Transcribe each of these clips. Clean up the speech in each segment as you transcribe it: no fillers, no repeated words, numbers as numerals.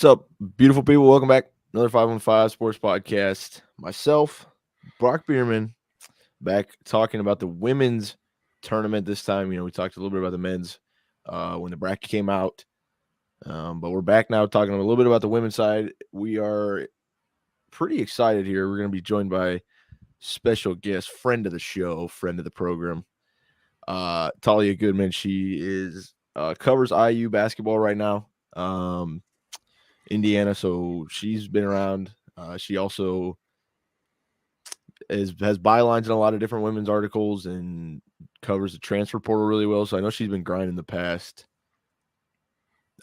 What's up, beautiful people? Welcome back. Another 515 Sports Podcast. Myself, Brock Beirman, back talking about the women's tournament this time. We talked a little bit about the men's when the bracket came out. But we're back now talking a little bit about the women's side. We are pretty excited here. We're going to be joined by special guest, friend of the show, friend of the program, Talia Goodman. She is covers IU basketball right now. Indiana, so she's been around. She also has bylines in a lot of different women's articles and covers the transfer portal really well. So I know she's been grinding in the past.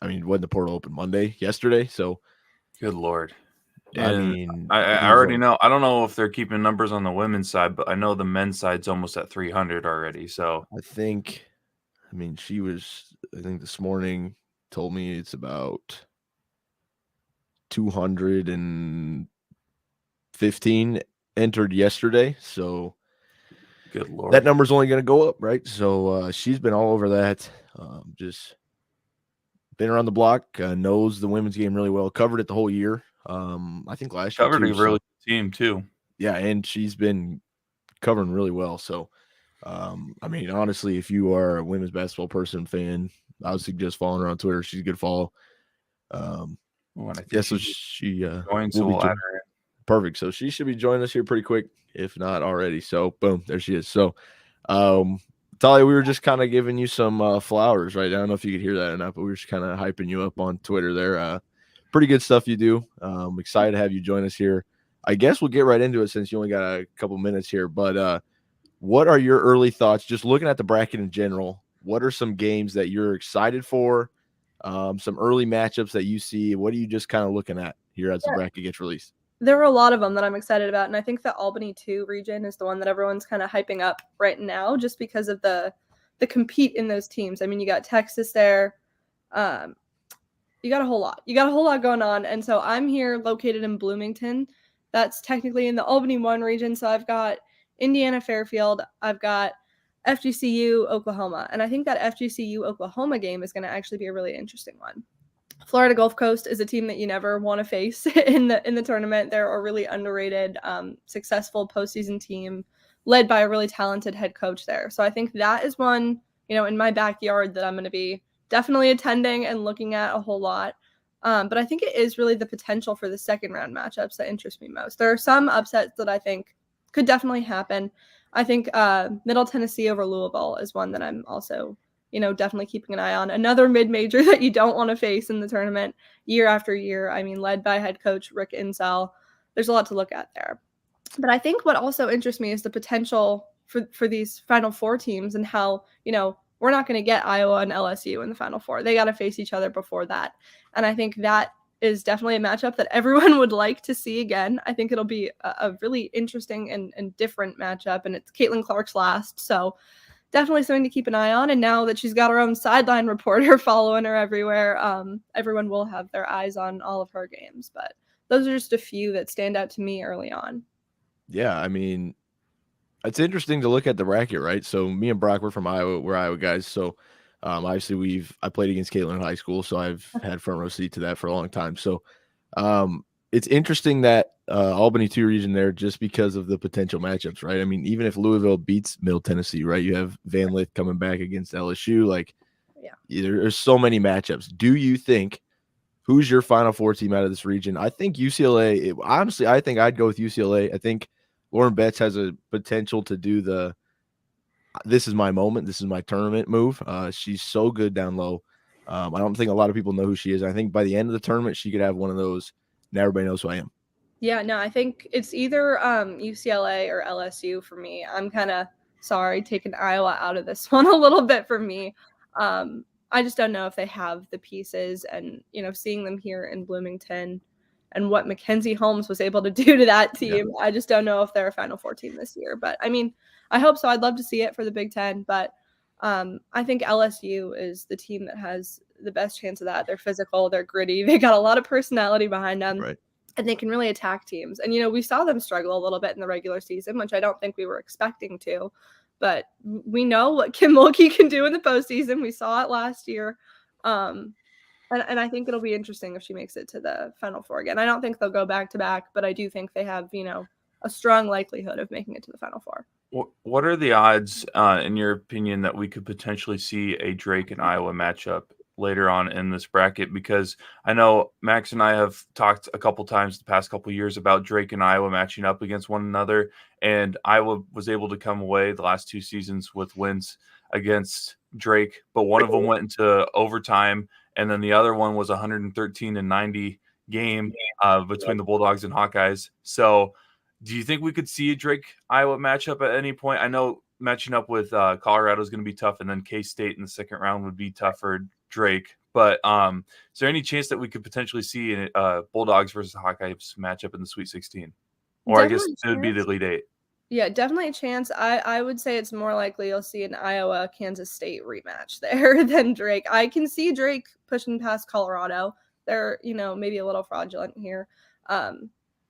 I mean, when the portal opened yesterday. So good Lord. And I already know. I don't know if they're keeping numbers on the women's side, but I know the men's side's almost at 300 already. So I think this morning told me it's about 215 entered yesterday. So good Lord, that number's only going to go up, right? So she's been all over that. Just been around the block, knows the women's game really well, covered it the whole year. I think last year covered a really good team too. Yeah, and she's been covering really well. So honestly, if you are a women's basketball fan, I would suggest following her on Twitter. She's a good follow. So she joins, so we'll add her in. Perfect. So she should be joining us here pretty quick, if not already. So boom, there she is. So Talia, we were just kind of giving you some flowers, right? I don't know if you could hear that or not, but we were just kind of hyping you up on Twitter there. Pretty good stuff you do. Excited to have you join us here. I guess we'll get right into it since you only got a couple minutes here. But what are your early thoughts, just looking at the bracket in general? What are some games that you're excited for? Some early matchups that you see? What are you just kind of looking at here as the bracket gets released? There are a lot of them that I'm excited about, and I think the Albany 2 region is the one that everyone's kind of hyping up right now just because of the compete in those teams. I mean, you got Texas there. You got a whole lot. You got a whole lot going on, and so I'm here located in Bloomington. That's technically in the Albany 1 region, so I've got Indiana Fairfield. I've got FGCU Oklahoma, and I think that FGCU Oklahoma game is going to actually be a really interesting one. Florida Gulf Coast is a team that you never want to face in the tournament. They're a really underrated, successful postseason team led by a really talented head coach there. So I think that is one, in my backyard that I'm going to be definitely attending and looking at a whole lot. But I think it is really the potential for the second round matchups that interest me most. There are some upsets that I think could definitely happen. I think Middle Tennessee over Louisville is one that I'm also definitely keeping an eye on. Another mid-major that you don't want to face in the tournament year after year. I mean, led by head coach Rick Insell. There's a lot to look at there. But I think what also interests me is the potential for these Final Four teams and how, we're not going to get Iowa and LSU in the Final Four. They got to face each other before that. And I think that is definitely a matchup that everyone would like to see again. I think it'll be a really interesting and different matchup. And it's Caitlin Clark's last. So definitely something to keep an eye on. And now that she's got her own sideline reporter following her everywhere, everyone will have their eyes on all of her games. But those are just a few that stand out to me early on. Yeah, I mean, it's interesting to look at the bracket, right? So me and Brock, we're from Iowa. We're Iowa guys. So obviously I played against Caitlin in high school, so I've had front row seat to that for a long time. So it's interesting that Albany 2 region there just because of the potential matchups, right? I mean, even if Louisville beats Middle Tennessee, right, you have Van Lith coming back against LSU. Like, there's so many matchups. Do you think who's your Final Four team out of this region? I think UCLA. Honestly, I think I'd go with UCLA. I think Lauren Betts has a potential to do this is my moment, this is my tournament move. She's so good down low. I don't think a lot of people know who she is. I think by the end of the tournament, she could have one of those. Now everybody knows who I am. Yeah, no, I think it's either UCLA or LSU for me. I'm kind of taking Iowa out of this one a little bit for me. I just don't know if they have the pieces, and seeing them here in Bloomington and what Mackenzie Holmes was able to do to that team, I just don't know if they're a Final Four team this year. But I mean, I hope so. I'd love to see it for the Big Ten, but I think LSU is the team that has the best chance of that. They're physical, they're gritty, they got a lot of personality behind them, right, and they can really attack teams. And we saw them struggle a little bit in the regular season, which I don't think we were expecting to. But we know what Kim Mulkey can do in the postseason. We saw it last year. And I think it'll be interesting if she makes it to the Final Four again. I don't think they'll go back to back, but I do think they have, a strong likelihood of making it to the Final Four. What are the odds, in your opinion, that we could potentially see a Drake and Iowa matchup later on in this bracket? Because I know Max and I have talked a couple times the past couple years about Drake and Iowa matching up against one another, and Iowa was able to come away the last 2 seasons with wins against Drake, but one of them went into overtime, and then the other one was 113-90 game between the Bulldogs and Hawkeyes. So do you think we could see a Drake-Iowa matchup at any point? I know matching up with Colorado is going to be tough, and then K-State in the second round would be tough for Drake. But is there any chance that we could potentially see a Bulldogs versus Hawkeyes matchup in the Sweet 16? Or Definitely I guess it would be the Elite Eight. Yeah, definitely a chance. I would say it's more likely you'll see an Iowa-Kansas State rematch there than Drake. I can see Drake pushing past Colorado. They're, maybe a little fraudulent here.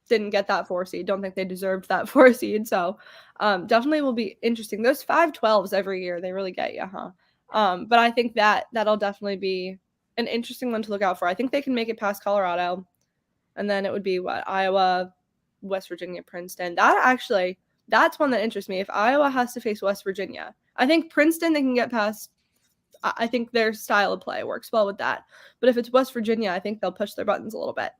Didn't get that 4 seed. Don't think they deserved that 4 seed. So definitely will be interesting. Those 5-12s every year, they really get you, huh? But I think that'll definitely be an interesting one to look out for. I think they can make it past Colorado. And then it would be Iowa, West Virginia, Princeton. That's one that interests me. If Iowa has to face West Virginia, I think Princeton, they can get past. I think their style of play works well with that. But if it's West Virginia, I think they'll push their buttons a little bit.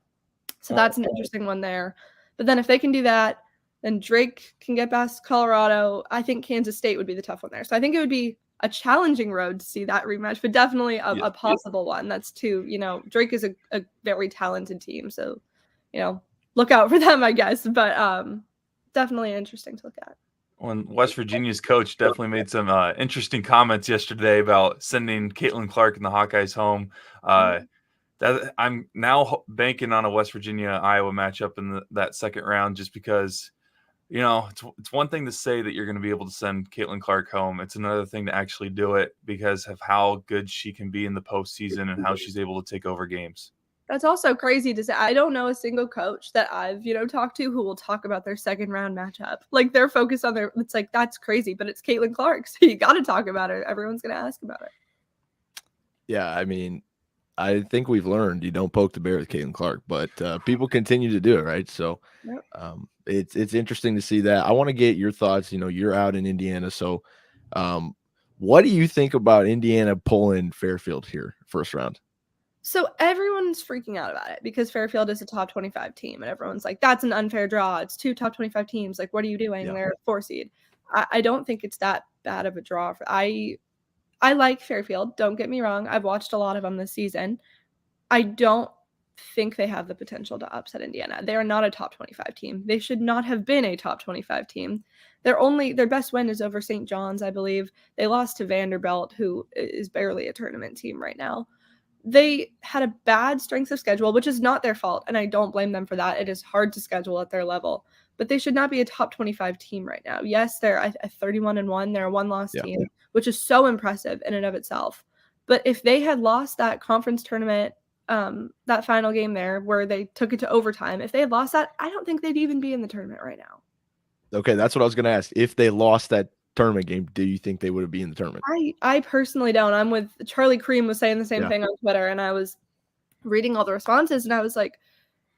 So that's an interesting one there. But then if they can do that, then Drake can get past Colorado. I think Kansas State would be the tough one there. So I think it would be a challenging road to see that rematch, but definitely a possible one. That's too, Drake is a very talented team. So, look out for them, I guess. But definitely interesting to look at. When West Virginia's coach definitely made some interesting comments yesterday about sending Caitlin Clark and the Hawkeyes home. That I'm now banking on a West Virginia-Iowa matchup in that second round, just because, it's one thing to say that you're going to be able to send Caitlin Clark home. It's another thing to actually do it because of how good she can be in the postseason and how she's able to take over games. That's also crazy to say. I don't know a single coach that I've, talked to who will talk about their second round matchup. Like they're focused on it's like, that's crazy, but it's Caitlin Clark. So you got to talk about it. Everyone's going to ask about it. Yeah. I mean, I think we've learned you don't poke the bear with Caitlin Clark, but people continue to do it. Right. So it's interesting to see that. I want to get your thoughts. You're out in Indiana. So what do you think about Indiana pulling Fairfield here first round? So everyone's freaking out about it because Fairfield is a top 25 team and everyone's like, that's an unfair draw. It's 2 top 25 teams. Like, what are you doing? Yeah. They're 4 seed. I don't think it's that bad of a draw. I like Fairfield. Don't get me wrong. I've watched a lot of them this season. I don't think they have the potential to upset Indiana. They are not a top 25 team. They should not have been a top 25 team. Their best win is over St. John's, I believe. They lost to Vanderbilt, who is barely a tournament team right now. They had a bad strength of schedule, which is not their fault, and I don't blame them for that. It is hard to schedule at their level, but they should not be a top 25 team right now. Yes, they're a 31-1. They're a one-loss team, which is so impressive in and of itself. But if they had lost that conference tournament, that final game there where they took it to overtime, if they had lost that, I don't think they'd even be in the tournament right now. Okay, that's what I was going to ask. If they lost that tournament game, do you think they would have been in the tournament? I personally don't. I'm with Charlie Cream was saying the same thing on Twitter, and I was reading all the responses, and I was like,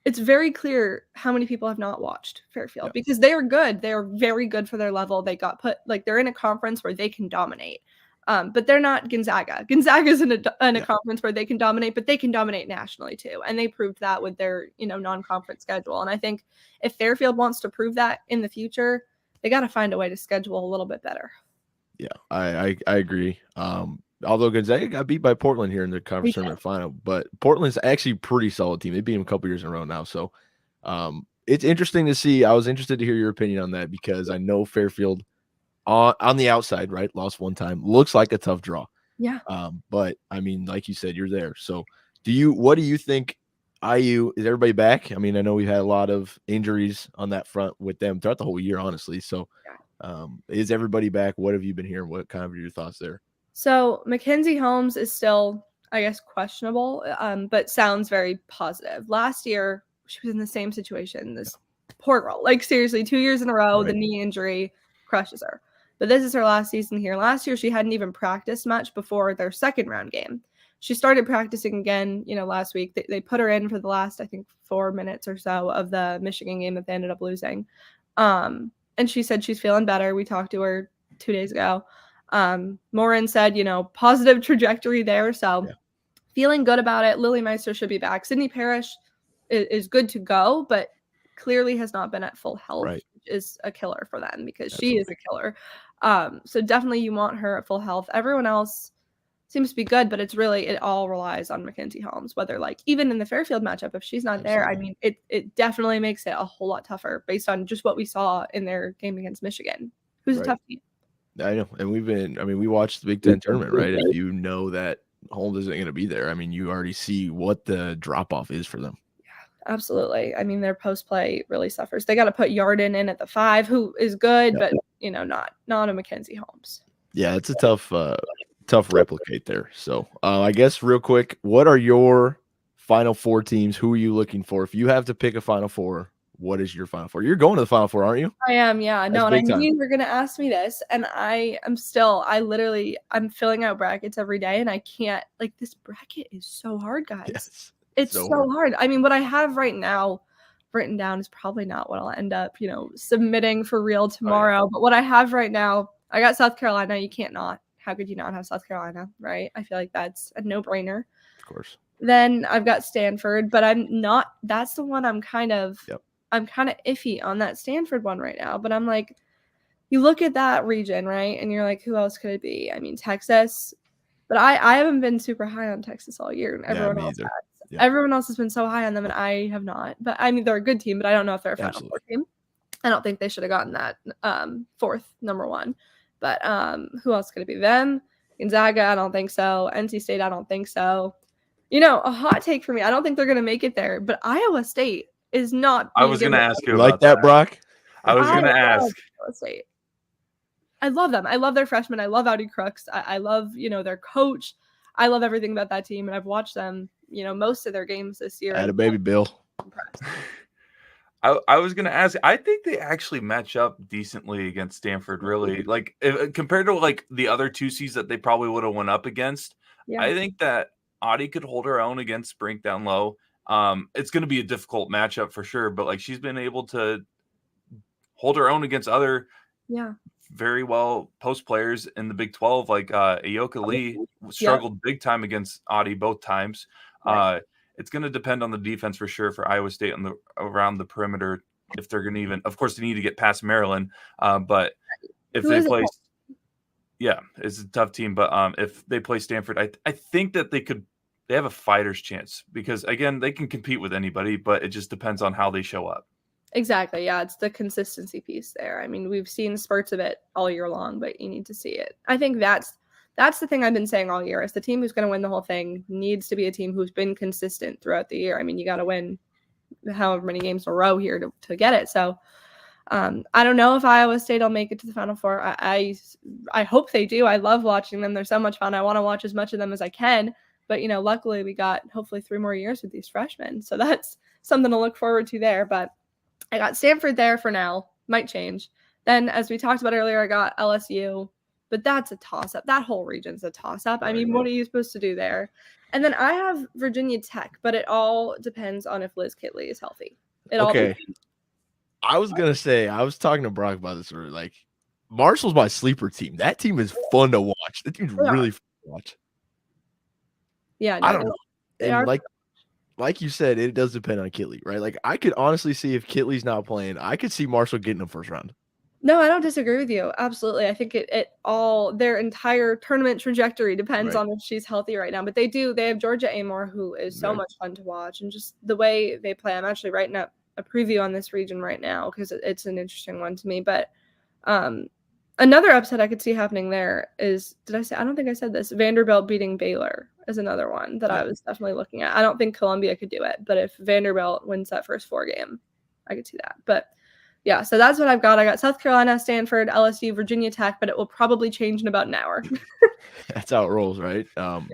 it's very clear how many people have not watched Fairfield because they are good. They are very good for their level. They got put they're in a conference where they can dominate. But they're not Gonzaga. Gonzaga's in a conference where they can dominate, but they can dominate nationally too. And they proved that with their, non-conference schedule. And I think if Fairfield wants to prove that in the future, they got to find a way to schedule a little bit better. Yeah, I agree. Although Gonzaga got beat by Portland here in the conference tournament final, but Portland's actually a pretty solid team. They beat them a couple years in a row now. So it's interesting to see. I was interested to hear your opinion on that because I know Fairfield on the outside, right? Lost one time. Looks like a tough draw. Yeah. But I mean, like you said, you're there. So what do you think? IU, is everybody back? I mean, I know we've had a lot of injuries on that front with them throughout the whole year, honestly. So is everybody back? What have you been hearing? What kind of your thoughts there? So Mackenzie Holmes is still, I guess, questionable, but sounds very positive. Last year, she was in the same situation. This poor girl, like seriously, 2 years in a row, the knee injury crushes her. But this is her last season here. Last year, she hadn't even practiced much before their second round game. she started practicing again, last week. They put her in for the last, I think, 4 minutes or so of the Michigan game that they ended up losing. And she said she's feeling better. We talked to her 2 days ago. Morin said, positive trajectory there. So feeling good about it. Lily Meister should be back. Sydney Parrish is good to go, but clearly has not been at full health, which is a killer for them because she is a killer. So definitely you want her at full health. Everyone else seems to be good, but it all relies on Mackenzie Holmes, whether even in the Fairfield matchup, if she's not there, I mean, it definitely makes it a whole lot tougher based on just what we saw in their game against Michigan, who's a tough team. I know. And we watched the Big Ten tournament, right? If you know that Holmes isn't going to be there, I mean, you already see what the drop off is for them. Yeah, absolutely. I mean, their post play really suffers. They got to put Yarden in at the 5, who is good, but not a Mackenzie Holmes. Yeah, it's a tough replicate there. So I guess real quick, what are your Final Four teams? Who are you looking for? If you have to pick a Final Four, what is your Final Four? You're going to the Final Four, aren't you? I am, yeah. No, and I knew you were going to ask me this, and I'm filling out brackets every day, and I can't, this bracket is so hard, guys. Yes, it's so hard. I mean, what I have right now written down is probably not what I'll end up, submitting for real tomorrow. But what I have right now, I got South Carolina. You can't not. How could you not have South Carolina, right? I feel like that's a no-brainer. Of course. Then I've got Stanford, but that's the one I'm kind of iffy on, that Stanford one right now. But I'm like, you look at that region, right? And you're like, who else could it be? I mean, Texas. But I haven't been super high on Texas all year, and everyone else has. Yeah. Everyone else has been so high on them, and I have not. But I mean, they're a good team, but I don't know if they're a Final Four team. I don't think they should have gotten that fourth number 1. But who else could it be? Them? Gonzaga, I don't think so. NC State, I don't think so. A hot take for me, I don't think they're going to make it there. But Iowa State is not. I was going to ask you about that, Brock. I was going to ask. Iowa State. I love them. I love their freshmen. I love Audie Crooks. I love, their coach. I love everything about that team. And I've watched them, most of their games this year. Atta baby Bill. I was going to ask, I think they actually match up decently against Stanford, really. Compared to, the other 2 seeds that they probably would have went up against, I think that Audie could hold her own against Brink down low. It's going to be a difficult matchup for sure, but, she's been able to hold her own against other very well post players in the Big 12, Ayoka Lee struggled big time against Audie both times. It's going to depend on the defense for sure for Iowa State around the perimeter. If they're going to of course, they need to get past Maryland. But if they play, it's a tough team. But if they play Stanford, I think that they have a fighter's chance because again, they can compete with anybody, but it just depends on how they show up. Exactly. Yeah, it's the consistency piece there. I mean, we've seen spurts of it all year long, but you need to see it. I think that's the thing I've been saying all year is the team who's going to win the whole thing needs to be a team who's been consistent throughout the year. I mean, you got to win however many games in a row here to get it. So I don't know if Iowa State will make it to the Final Four. I hope they do. I love watching them. They're so much fun. I want to watch as much of them as I can. But, luckily we got hopefully 3 more years with these freshmen. So that's something to look forward to there. But I got Stanford there for now. Might change. Then, as we talked about earlier, I got LSU. But that's a toss-up. That whole region's a toss-up. I mean, what are you supposed to do there? And then I have Virginia Tech, but it all depends on if Liz Kitley is healthy. I was going to say, I was talking to Brock about this earlier. Marshall's my sleeper team. That team is fun to watch. That team's really fun to watch. Yeah. I don't know. And like you said, it does depend on Kitley, right? I could honestly see if Kitley's not playing, I could see Marshall getting them first round. No, I don't disagree with you. Absolutely. I think their entire tournament trajectory depends on if she's healthy right now. But they have Georgia Amor, who is so much fun to watch, and just the way they play. I'm actually writing up a preview on this region right now because it's an interesting one to me. But another upset I could see happening there is, I don't think I said this, Vanderbilt beating Baylor is another one that I was definitely looking at. I don't think Columbia could do it, but if Vanderbilt wins that first 4 game, I could see that. But yeah, so that's what I've got. I got South Carolina, Stanford, LSU, Virginia Tech, but it will probably change in about an hour. That's how it rolls, right? Man,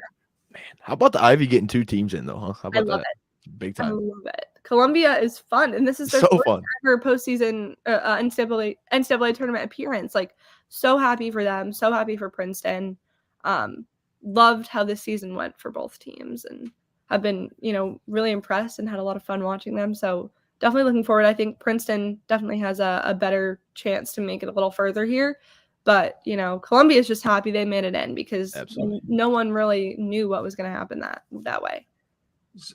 how about the Ivy getting 2 teams in, though, huh? How about I love it. Big time. I love it. Columbia is fun, and this is their first ever postseason NCAA tournament appearance. So happy for them. So happy for Princeton. loved how this season went for both teams and have been, really impressed and had a lot of fun watching them. So definitely looking forward. I think Princeton definitely has a better chance to make it a little further here. But, Columbia is just happy they made it in because Absolutely. no one really knew what was going to happen that way.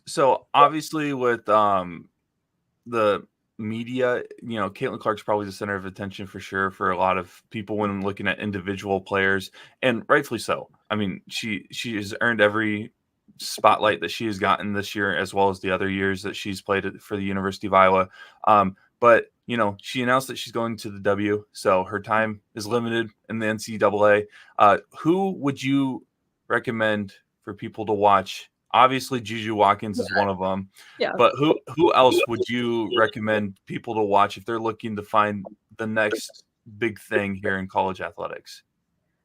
So obviously with the media, Caitlin Clark's probably the center of attention for sure for a lot of people when looking at individual players, and rightfully so. I mean, she has earned every spotlight that she has gotten this year, as well as the other years that she's played for the University of Iowa. But she announced that she's going to the W, so her time is limited in the NCAA. Who would you recommend for people to watch? Obviously, Juju Watkins is one of them. Yeah. But who else would you recommend people to watch if they're looking to find the next big thing here in college athletics?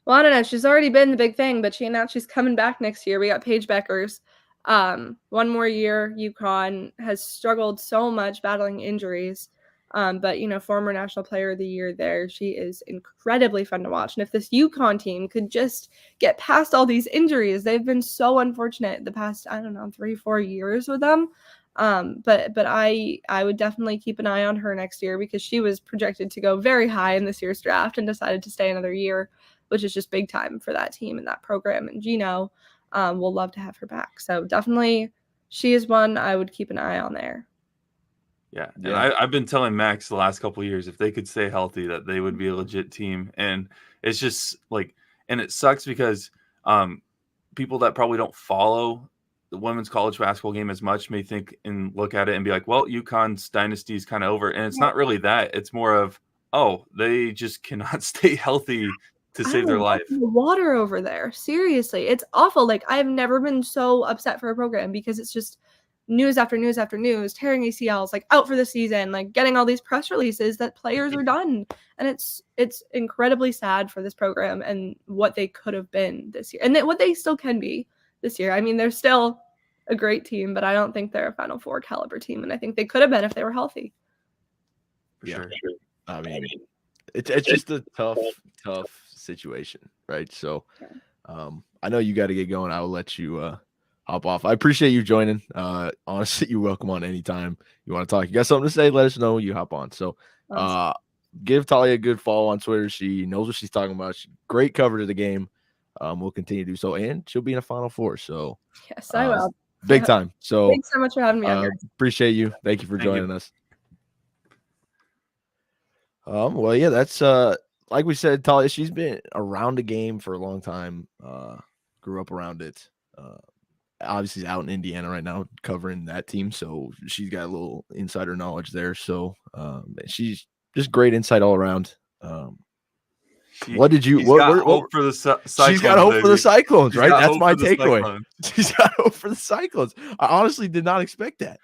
Well, I don't know. She's already been the big thing, but she announced she's coming back next year. We got Paige Beckers. One more year. UConn has struggled so much battling injuries. But former National Player of the Year there. She is incredibly fun to watch. And if this UConn team could just get past all these injuries, they've been so unfortunate the past, 3-4 years with them. But I would definitely keep an eye on her next year because she was projected to go very high in this year's draft and decided to stay another year, which is just big time for that team and that program. And Gino will love to have her back. So definitely she is one I would keep an eye on there. Yeah. And I've been telling Max the last couple of years, if they could stay healthy, that they would be a legit team. And it's just and it sucks because people that probably don't follow the women's college basketball game as much may think and look at it and be like, well, UConn's dynasty is kind of over. And it's not really that. It's more of, they just cannot stay healthy to save their life. The water over there. Seriously. It's awful. I've never been so upset for a program because it's just news after news after news, tearing ACLs, out for the season, getting all these press releases that players are done. And it's incredibly sad for this program and what they could have been this year and what they still can be this year. I mean, they're still a great team, but I don't think they're a Final Four caliber team. And I think they could have been if they were healthy. For sure. I mean, it's just a tough situation, right? So I know you got to get going. I will let you hop off. I appreciate you joining. Honestly, you're welcome on anytime you want to talk. You got something to say, let us know. You hop on. So give Talia a good follow on Twitter. She knows what she's talking about. Great coverage of the game. We'll continue to do so, and she'll be in a Final Four. So yes, I will. Big time. So thanks so much for having me on. Appreciate you. Thank you for joining us. Well, yeah, that's like we said, Talia, she's been around the game for a long time. Grew up around it. Obviously out in Indiana right now covering that team, so she's got a little insider knowledge there. So she's just great insight all around. What did you what hope for the Cyclones? She's got hope for the Cyclones, right? That's my takeaway. Cyclones. She's got hope for the Cyclones. I honestly did not expect that.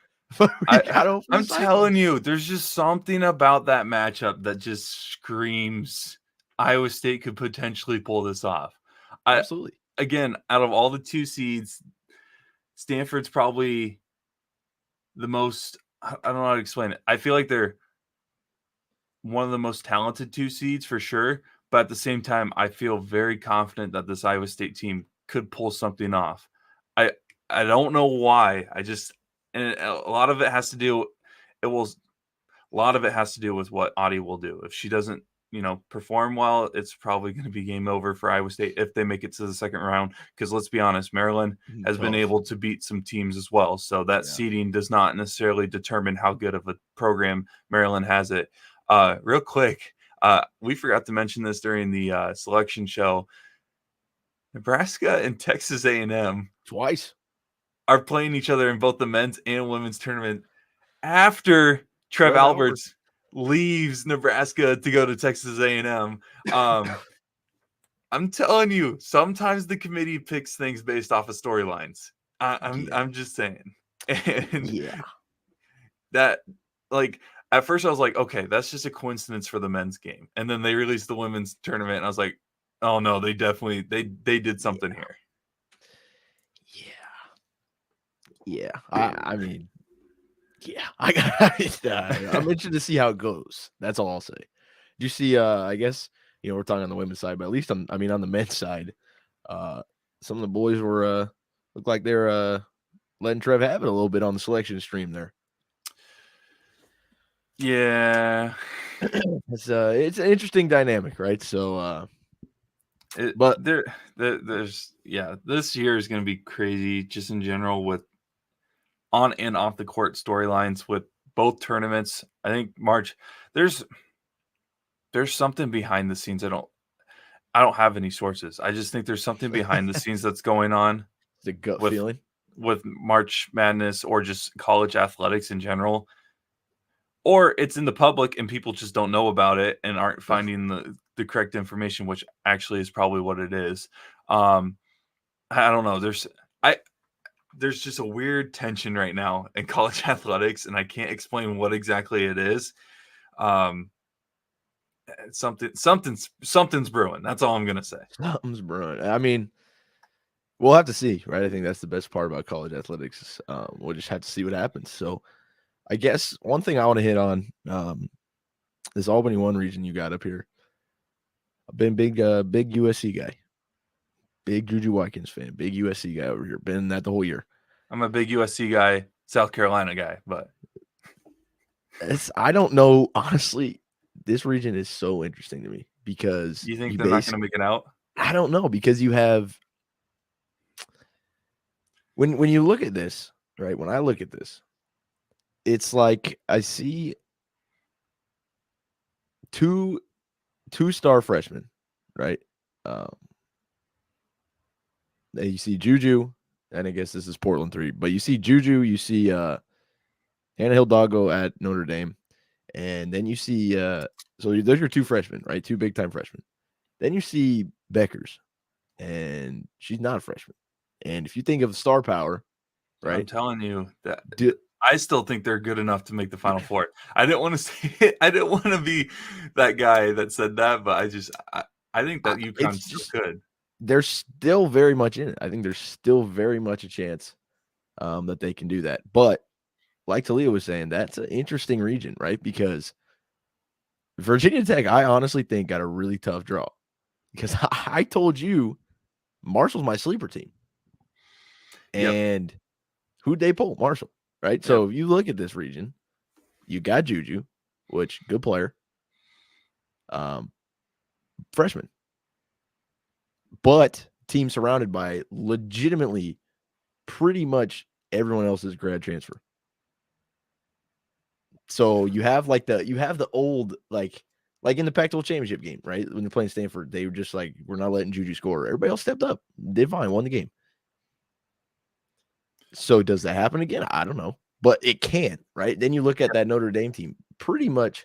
I'm telling you, there's just something about that matchup that just screams Iowa State could potentially pull this off. Absolutely. Again, out of all the 2 seeds, Stanford's probably the most, I don't know how to explain it. I feel like they're one of the most talented 2 seeds for sure. But at the same time, I feel very confident that this Iowa State team could pull something off. I don't know why. And a lot of it has to do with what Audie will do. If she doesn't, perform well, it's probably going to be game over for Iowa State if they make it to the second round. Because let's be honest, Maryland has been able to beat some teams as well. So that seeding does not necessarily determine how good of a program Maryland has it. Real quick, we forgot to mention this during the selection show. Nebraska and Texas A&M twice are playing each other in both the men's and women's tournament after Trev Alberts leaves Nebraska to go to Texas A&M. I'm telling you, sometimes the committee picks things based off of storylines. I'm just saying. And that, at first I was like, okay, that's just a coincidence for the men's game. And then they released the women's tournament, and I was like, oh no, they definitely they did something here. Yeah. I mean, I'm interested to see how it goes. That's all I'll say. Do you see? I guess we're talking on the women's side, but at least on the men's side, some of the boys were looked like they're letting Trev have it a little bit on the selection stream there. Yeah, it's an interesting dynamic, right? So, there's this year is going to be crazy just in general with on and off the court storylines with both tournaments. I think March there's something behind the scenes. I don't have any sources. I just think there's something behind the scenes that's going on. It's a gut with, feeling with March Madness or just college athletics in general. Or it's in the public and people just don't know about it and aren't finding the correct information, which actually is probably what it is. I don't know. There's just a weird tension right now in college athletics, and I can't explain what exactly it is. Something's brewing. That's all I'm gonna say. Something's brewing. I mean, we'll have to see, right? I think that's the best part about college athletics. We'll just have to see what happens. So, I guess one thing I want to hit on this Albany 1 region you got up here. I've been big USC guy, big Juju Watkins fan, big USC guy over here. Been that the whole year. I'm a big USC guy, South Carolina guy, but I don't know. Honestly, this region is so interesting to me because you think they're not going to make it out? I don't know, because you have when you look at this, right? When I look at this, it's like I see two star freshmen, right? You see Juju, and I guess this is Portland 3, but you see Juju, you see Hannah Hidalgo at Notre Dame, and then you see so those are two freshmen, right? Two big time freshmen. Then you see Beckers, and she's not a freshman. And if you think of star power, right? I'm telling you that I still think they're good enough to make the Final Four. I didn't want to say it. I didn't want to be that guy that said that, but I think that UConn's still good. They're still very much in it. I think there's still very much a chance that they can do that. But like Talia was saying, that's an interesting region, right? Because Virginia Tech, I honestly think, got a really tough draw. Because I told you Marshall's my sleeper team. And who'd they pull? Marshall, right? Yep. So if you look at this region, you got Juju, which good player, freshman, but team surrounded by legitimately pretty much everyone else's grad transfer. So you have the old like in the Pac-12 championship game, right? When they're playing Stanford, they were just like, we're not letting Juju score. Everybody else stepped up, did fine, won the game. So does that happen again? I don't know, but it can, right? Then you look at that Notre Dame team, pretty much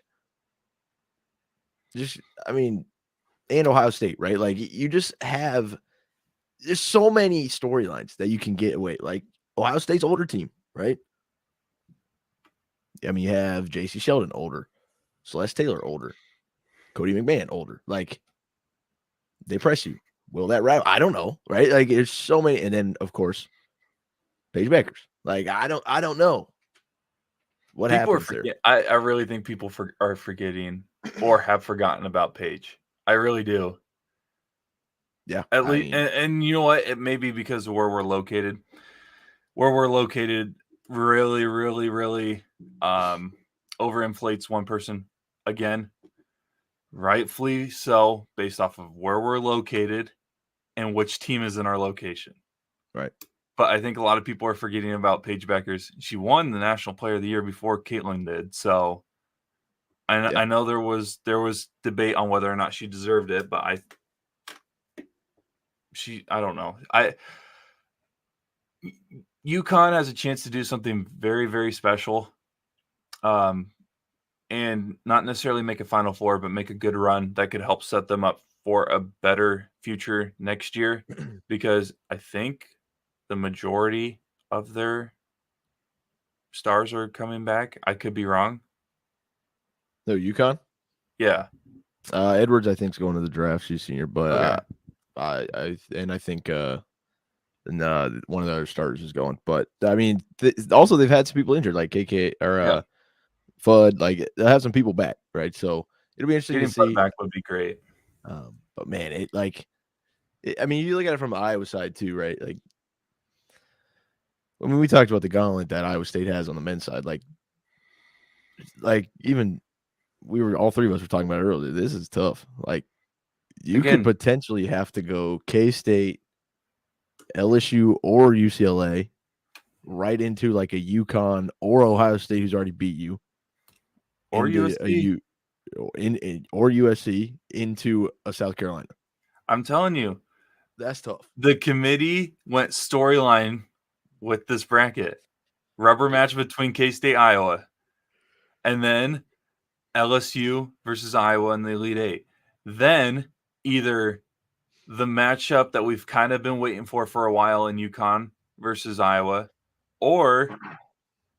just, and Ohio State, right? Like you just have, there's so many storylines that you can get away. Like Ohio State's older team, right? You have J.C. Sheldon, older. Celeste Taylor, older. Cody McMahon, older. Like, they press you. Will that wrap? I don't know, right? Like, there's so many. And then, of course, Paige Beckers. Like, I don't know what happens there. I really think people are forgetting or have forgotten about Paige. I really do. Yeah. At least, and you know what? It may be because of where we're located. Where we're located really, really, really overinflates one person again. Rightfully so, based off of where we're located and which team is in our location. Right. But I think a lot of people are forgetting about Paige Beckers. She won the National Player of the Year before Caitlin did. So I know there was debate on whether or not she deserved it, but I don't know. UConn has a chance to do something very, very special. And not necessarily make a Final Four, but make a good run that could help set them up for a better future next year. Because I think the majority of their stars are coming back. I could be wrong. No, UConn? Yeah. Edwards, I think, is going to the draft. She's senior, but okay. I think one of the other starters is going. But also they've had some people injured, like KK or Fudd. Like they'll have some people back, right? So it'll be interesting to see. Fudd back would be great. But man, it like I mean, you look at it from the Iowa side too, right? Like, when we talked about the gauntlet that Iowa State has on the men's side, like even all three of us were talking about it earlier. This is tough. Like, you could Again, potentially have to go K-State, LSU, or UCLA right into like a UConn or Ohio State who's already beat you, or into a USC. or USC into a South Carolina. I'm telling you, That's tough. the committee went storyline with this bracket. Rubber match between K-State, Iowa, and then LSU versus Iowa in the Elite Eight. Then either the matchup that we've kind of been waiting for a while in UConn versus Iowa, or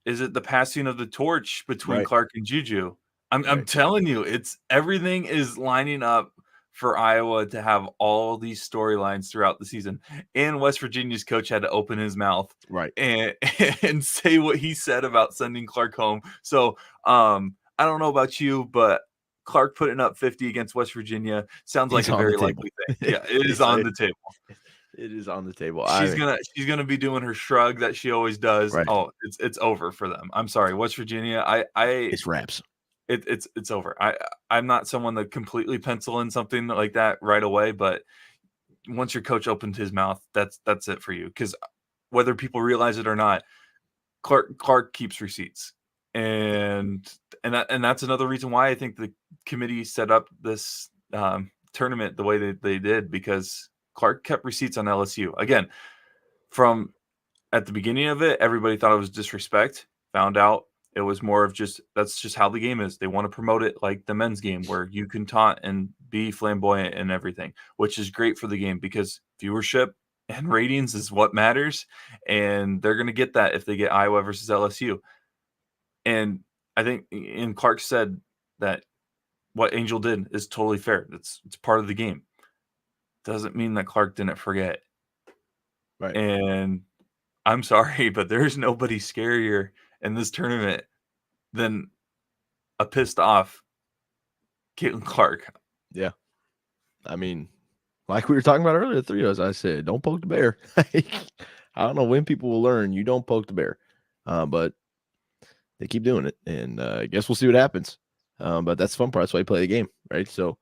is it the passing of the torch between Right. Clark and Juju? I'm Right. telling you, it's everything is lining up for Iowa to have all these storylines throughout the season. And West Virginia's coach had to open his mouth Right. and say what he said about sending Clark home. So I don't know about you, but Clark putting up 50 against West Virginia sounds like It's a on the very table. likely thing. Yeah, it is on the table. It is on the table. She's gonna be doing her shrug that she always does. Right. Oh, it's over for them. I'm sorry, West Virginia. It's wraps. It's over. I'm not someone that completely pencil in something like that right away, but once your coach opened his mouth, that's it for you. Because whether people realize it or not, Clark keeps receipts, and that's another reason why I think the committee set up this tournament the way that they did, because Clark kept receipts on LSU. Again, from at the beginning of it, everybody thought it was disrespect. Found out it was more of that's just how the game is. They want to promote it like the men's game, where you can taunt and be flamboyant and everything, which is great for the game because viewership and ratings is what matters. And they're going to get that if they get Iowa versus LSU. And I think, and Clark said that what Angel did is totally fair. It's part of the game. Doesn't mean that Clark didn't forget. Right. And I'm sorry, but there's nobody scarier in this tournament than a pissed off Caitlin Clark. Yeah. I mean, like we were talking about earlier, the three of us, I said, don't poke the bear. I don't know when people will learn you don't poke the bear. But they keep doing it. And I guess we'll see what happens. But that's the fun part. That's why you play the game, right? So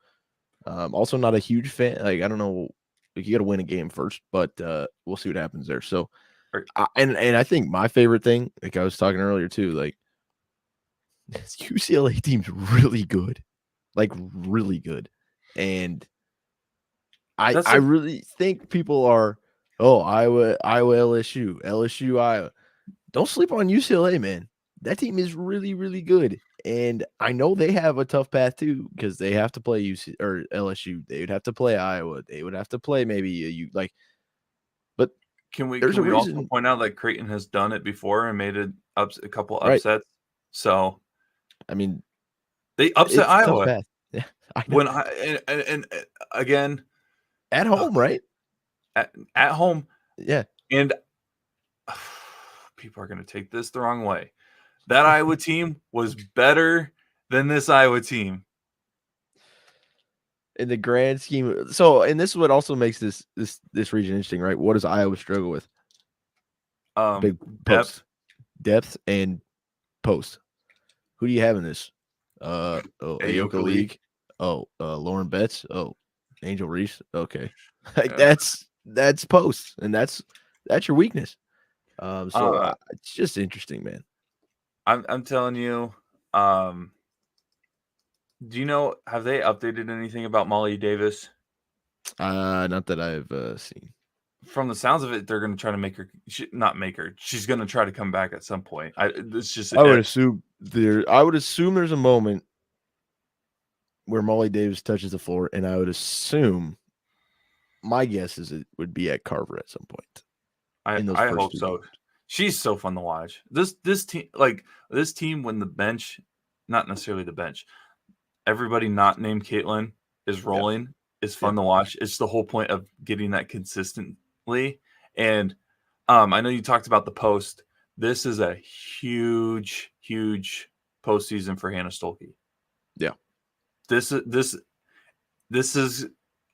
also not a huge fan. Like, I don't know. Like, you got to win a game first, but we'll see what happens there. So, and I think my favorite thing, like I was talking earlier too, like, this UCLA team's really good, like really good, and I really think people are, Iowa, LSU, Iowa. Don't sleep on UCLA, man. That team is really, really good, and I know they have a tough path too because they have to play UC or LSU. They would have to play Iowa. They would have to play maybe but Can we there's a also reason. point out that Creighton has done it before and made a couple Right. upsets? So I mean, they upset it's a tough Iowa. path. Yeah, I know. And again, At home, right? At home. Yeah. And people are going to take this the wrong way. That Iowa team was better than this Iowa team. In the grand scheme. So, and this is what also makes this region interesting, right? What does Iowa struggle with? Big post. Depth and post. Who do you have in this? Ayoka League. Lauren Betts. Angel Reese. Okay. Like that's post, and that's your weakness. It's just interesting, man. I'm telling you, do you know, have they updated anything about Molly Davis? Not that I've seen. From the sounds of it, they're going to try to make her, not make her. She's going to try to come back at some point. I would assume there's a moment where Molly Davis touches the floor, and I would assume, my guess is it would be at Carver at some point. I hope so. She's so fun to watch. This team when the bench, not necessarily the bench, everybody not named Caitlin is rolling. Is fun to watch. It's the whole point of getting that consistently. And I know you talked about the post. This is a huge, huge postseason for Hannah Stolke. Yeah. This is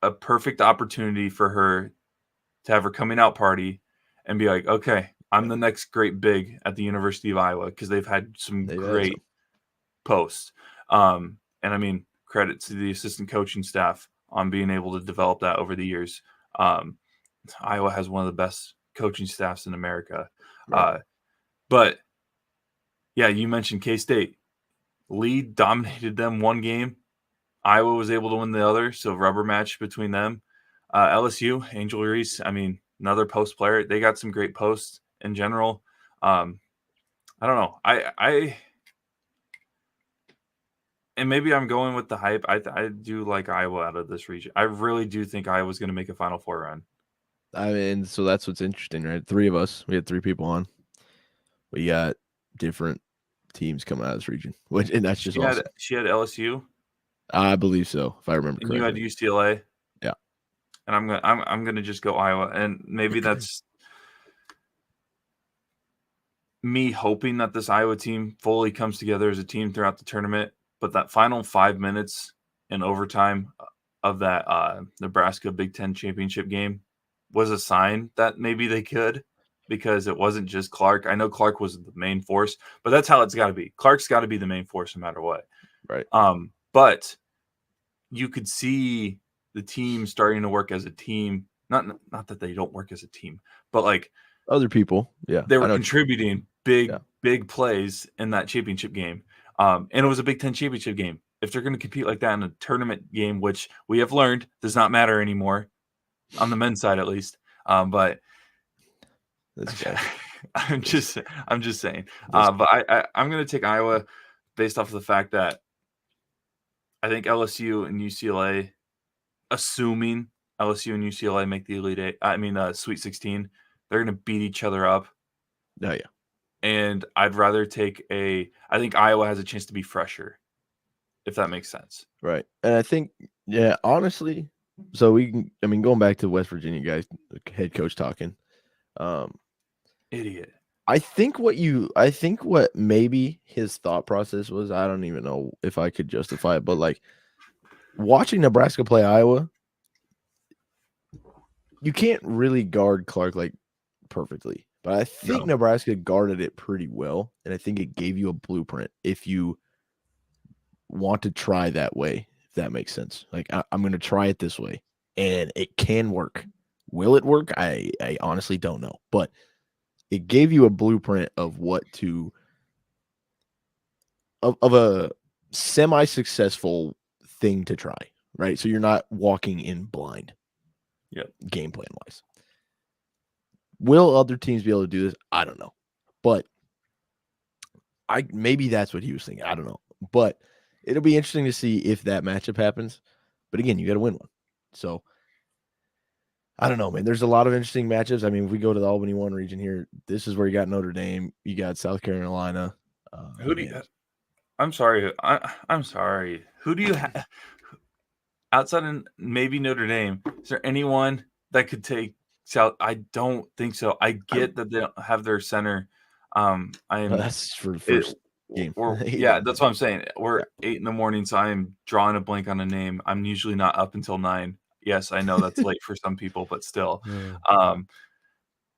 a perfect opportunity for her to have her coming out party and be like, okay, I'm the next great big at the University of Iowa, because they've had some great posts. And I mean, credit to the assistant coaching staff on being able to develop that over the years. Iowa has one of the best coaching staffs in America. Right. But yeah, you mentioned K-State. Lee dominated them one game. Iowa was able to win the other, so rubber match between them. LSU, Angel Reese, I mean, another post player. They got some great posts in general. I don't know. And maybe I'm going with the hype. I do like Iowa out of this region. I really do think Iowa's going to make a Final Four run. I mean, so that's what's interesting, right? 3 of us. We had 3 people on. We got different teams coming out of this region, and that's just awesome. She had LSU. I believe so, if I remember correctly. And you had UCLA. Yeah. And I'm gonna just go Iowa, and maybe that's me hoping that this Iowa team fully comes together as a team throughout the tournament. But that final 5 minutes in overtime of that Nebraska Big Ten championship game was a sign that maybe they could, because it wasn't just Clark. I know Clark was the main force, but that's how it's got to be. Clark's got to be the main force no matter what. Right. But you could see the team starting to work as a team. Not that they don't work as a team, but like other people. Yeah. They were contributing big plays in that championship game. And it was a Big Ten championship game. If they're going to compete like that in a tournament game, which we have learned does not matter anymore, on the men's side at least. But I'm just saying. But I'm going to take Iowa based off of the fact that I think LSU and UCLA, assuming LSU and UCLA make the Elite Eight, Sweet 16, they're going to beat each other up. Oh, yeah. And I'd rather I think Iowa has a chance to be fresher, if that makes sense. Right. And I think, yeah, honestly, so going back to West Virginia guys, head coach talking. Idiot. I think what maybe his thought process was, I don't even know if I could justify it, but like watching Nebraska play Iowa, you can't really guard Clark like perfectly. But I think Nebraska guarded it pretty well, and I think it gave you a blueprint if you want to try that way, if that makes sense. Like, I'm going to try it this way, and it can work. Will it work? I honestly don't know. But it gave you a blueprint of of a semi-successful thing to try, right? So you're not walking in blind. Yep. Game plan-wise. Will other teams be able to do this? I don't know. But maybe that's what he was thinking. I don't know. But it'll be interesting to see if that matchup happens. But again, you got to win one. So I don't know, man. There's a lot of interesting matchups. I mean, if we go to the Albany 1 region here, this is where you got Notre Dame. You got South Carolina. Who do you have? I'm sorry. I'm sorry. Who do you have outside of maybe Notre Dame? Is there anyone that could take South? I don't think so. I get that they don't have their center. That's for the first game. That's what I'm saying. We're 8 a.m, so I am drawing a blank on a name. I'm usually not up until 9. Yes, I know that's late for some people, but still.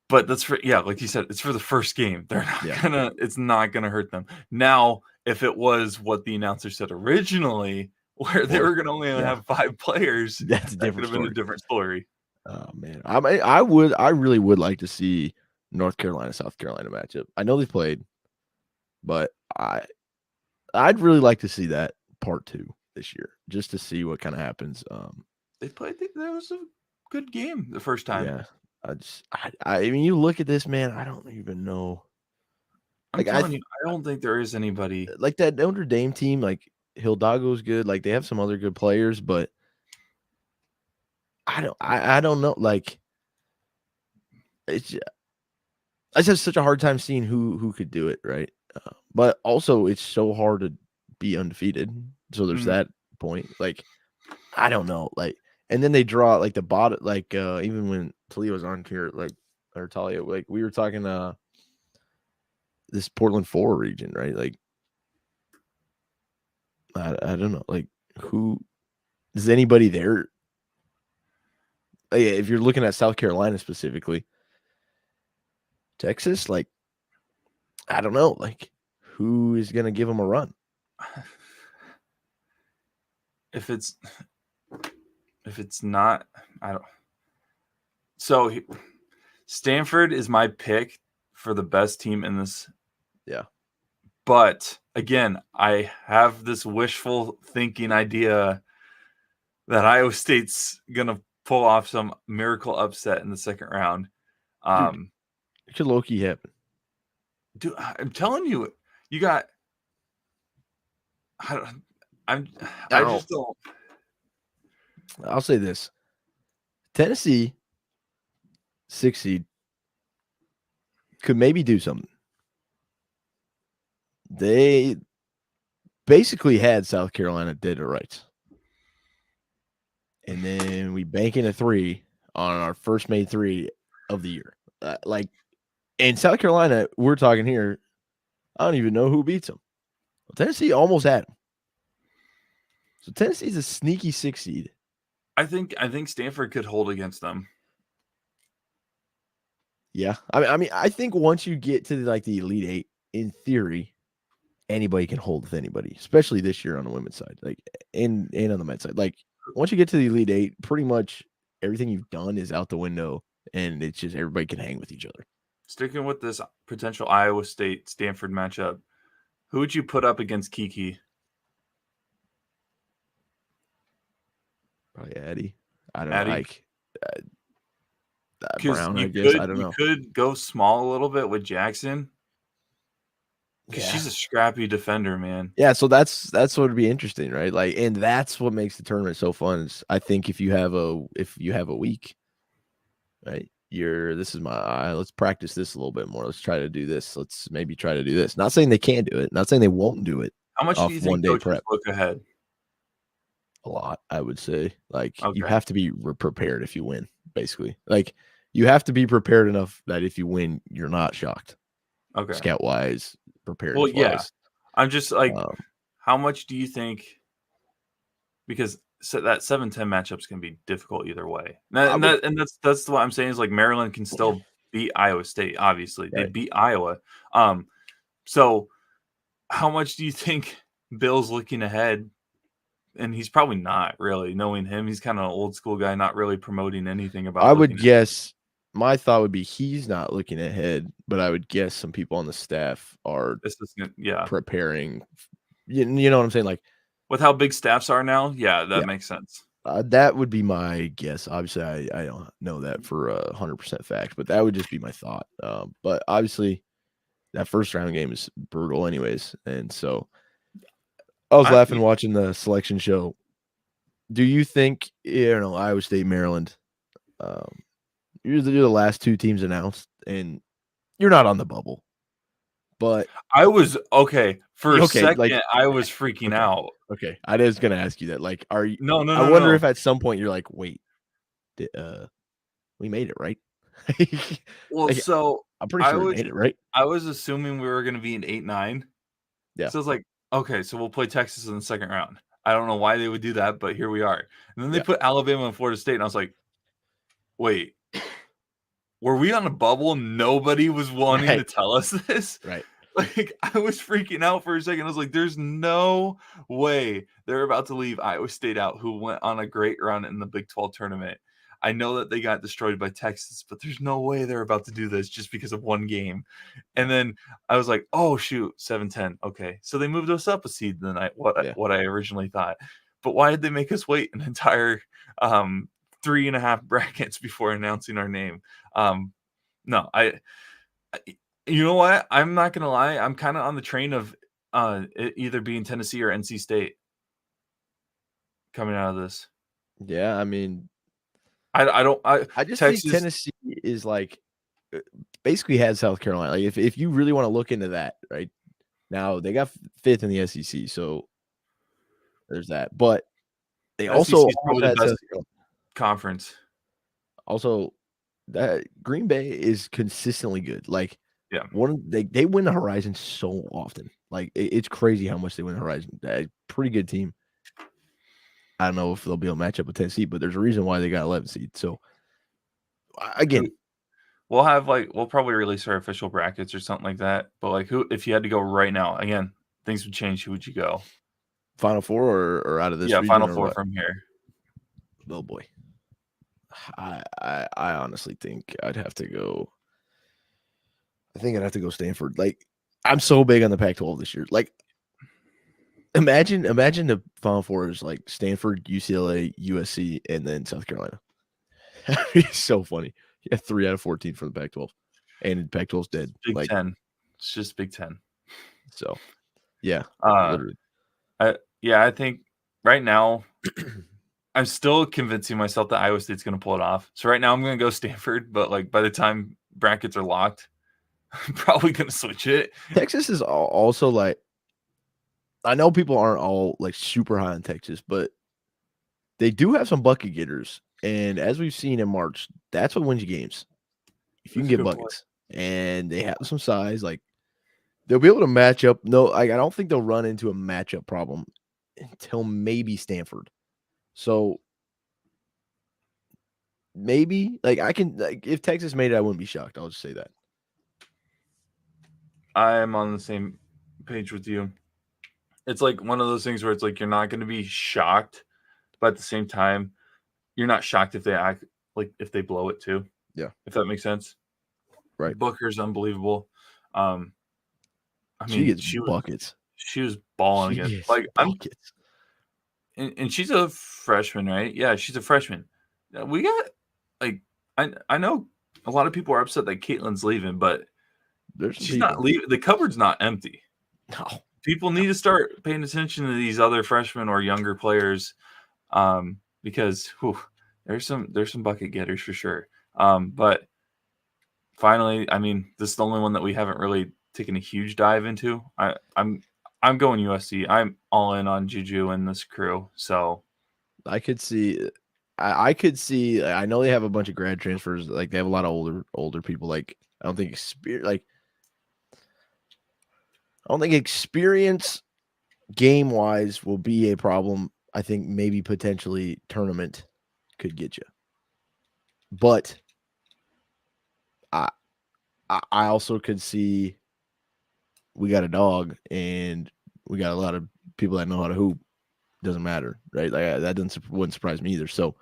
But that's like you said, it's for the first game. They're not it's not gonna hurt them. Now, if it was what the announcer said originally, where they were gonna only have 5 players, that's a different story. Could have been a different story. Oh man. I really would like to see North Carolina, South Carolina matchup. I know they played, but I'd really like to see that part 2 this year, just to see what kind of happens. They played. That was a good game the first time. Yeah, I mean, you look at this, man. I don't even know. Like, I don't think there is anybody like that Notre Dame team. Like Hidalgo's good. Like they have some other good players, but I don't know. Like I just have such a hard time seeing who could do it, right? But also, it's so hard to be undefeated. So there's that point. Like I don't know. Like. And then they draw like the bottom, like even when Talia was on here, like or Talia, like we were talking this Portland 4 region, right? Like I don't know, like who is anybody there Yeah, if you're looking at South Carolina specifically, Texas, like, I don't know, like, who is going to give them a run? If it's not, I don't. So Stanford is my pick for the best team in this. Yeah. But again, I have this wishful thinking idea that Iowa State's gonna pull off some miracle upset in the second round. Dude, it could low-key happen. Dude, I'm telling you, you got. I just don't. I'll say this: Tennessee, 6 seed, could maybe do something. They basically had South Carolina dead to rights. And then we bank in a 3 on our first made 3 of the year. In South Carolina, we're talking here, I don't even know who beats them. Well, Tennessee almost had them. So Tennessee's a sneaky 6 seed. I think Stanford could hold against them. Yeah. I think once you get to the Elite 8, in theory, anybody can hold with anybody, especially this year on the women's side, and on the men's side. Like, once you get to the Elite 8, pretty much everything you've done is out the window, and it's just everybody can hang with each other. Sticking with this potential Iowa State Stanford matchup, who would you put up against Kiki? Probably Addie. I don't Addie? know. Brown, I guess. I don't know. You could go small a little bit with Jackson. Because she's a scrappy defender, man. Yeah, so that's what would be interesting, right? And that's what makes the tournament so fun. Is I think if you have a week, right? Let's practice this a little bit more. Let's try to do this. Let's maybe try to do this. Not saying they can't do it. Not saying they won't do it. How much do you think coaches look ahead? A lot, I would say. You Okay. have to be prepared if you win, basically. You have to be prepared enough that if you win, you're not shocked. Okay. Scout wise, prepared. Well, yeah. I'm just how much do you think? Because that 7-10 matchups can be difficult either way. And that's what I'm saying is Maryland can still beat Iowa State. Obviously, they beat Iowa. So how much do you think Bill's looking ahead? And he's probably not really, knowing him. He's kind of an old school guy, not really promoting anything about. I would guess. My thought would be he's not looking ahead, but I would guess some people on the staff are preparing. You know what I'm saying? With how big staffs are now, that makes sense. That would be my guess. Obviously, I don't know that for 100% fact, but that would just be my thought. But obviously, that first round game is brutal, anyways. And so, I was laughing watching the selection show. Do you think Iowa State, Maryland? You're the last 2 teams announced, and you're not on the bubble. But I was for a second. I was freaking out. Okay, I was gonna ask you that. Are you? No. I wonder if at some point you're like, wait, we made it, right? Well, so I'm pretty sure we made it, right? I was assuming we were gonna be in 8-9. Yeah. So I was like, okay, so we'll play Texas in the second round. I don't know why they would do that, but here we are. And then they put Alabama and Florida State, and I was like, wait, were we on a bubble? Nobody was wanting to tell us this. Right. I was freaking out for a second. I was like, there's no way they're about to leave Iowa State out, who went on a great run in the Big 12 tournament. I know that they got destroyed by Texas, but there's no way they're about to do this just because of one game. And then I was like, oh, shoot, 7-10. Okay. So they moved us up a seed than what I originally thought. But why did they make us wait an entire 3.5 brackets before announcing our name? No, you know what? I'm not going to lie. I'm kind of on the train of it either being Tennessee or NC State coming out of this. Yeah, I mean, I just think Tennessee is basically had South Carolina. If you really want to look into that, right now they got 5th in the SEC, so there's that. But they also probably the best conference. Also, that Green Bay is consistently good. They win the Horizon so often. It's crazy how much they win the Horizon. Pretty good team. I don't know if they'll be able to match up with Tennessee, but there's a reason why they got 11 seed. So again, we'll probably release our official brackets or something like that. But like, who, if you had to go right now, again, things would change. Who would you go? Final Four or out of this region Final or Four what? from here. Oh boy, I honestly think I'd have to go. I think I'd have to go Stanford. Like, I'm so big on the Pac-12 this year. Like, imagine the Final Four is like Stanford, UCLA, USC, and then South Carolina. That'd be so funny. Yeah, 3 out of 14 for the Pac-12, and Pac-12's dead. Big like 10. It's just Big 10. So, yeah, literally. I think right now I'm still convincing myself that Iowa State's going to pull it off. So right now I'm going to go Stanford, but like by the time brackets are locked, I'm probably going to switch it. Texas is also like, I know people aren't all like super high on Texas, but they do have some bucket getters. And as we've seen in March, that's what wins you games. If you can get buckets, and they have some size, like they'll be able to match up. No, I don't think they'll run into a matchup problem until maybe Stanford. So maybe like I can, like, if Texas made it, I wouldn't be shocked. I'll just say that. I am on the same page with you. It's like one of those things where it's like you're not going to be shocked, but at the same time, you're not shocked if they act like if they blow it too. Yeah, if that makes sense. Right. Booker's unbelievable. I mean, she gets buckets. She was balling against like buckets. And she's a freshman, right? Yeah, she's a freshman. We got like I know a lot of people are upset that Caitlin's leaving, but she's not leaving. The cupboard's not empty. No. People need to start paying attention to these other freshmen or younger players, because there's some bucket getters for sure. But finally, I mean, this is the only one that we haven't really taken a huge dive into. I'm going USC. I'm all in on Juju and this crew. So I could see. I could see. I know they have a bunch of grad transfers. Like they have a lot of older people. Like I don't think experience game wise will be a problem. I think maybe potentially tournament could get you. But I also could see we got a dog and we got a lot of people that know how to hoop. Doesn't matter, right? Like that wouldn't surprise me either. So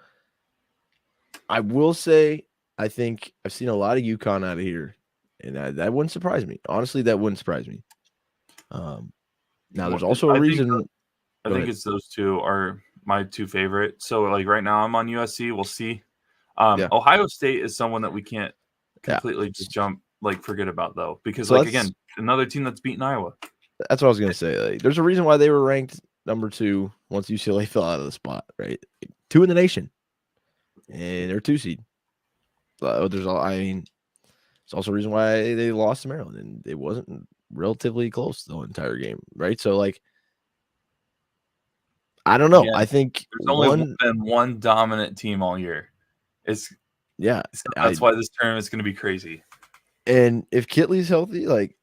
I will say I think I've seen a lot of UConn out of here, and that wouldn't surprise me. Honestly, that wouldn't surprise me. Now there's also a reason. I think it's those two are my two favorite. So like right now I'm on USC. We'll see. Ohio State is someone that we can't completely just forget about though, because so again, another team that's beaten Iowa. That's what I was gonna say. Like, there's a reason why they were ranked number 2 once UCLA fell out of the spot, right? 2 in the nation, and they're 2 seed. It's also a reason why they lost to Maryland, and it wasn't relatively close the entire game, right? So like, I don't know. Yeah, I think there's only been one dominant team all year. That's why this tournament's going to be crazy. And if Kitley's healthy, like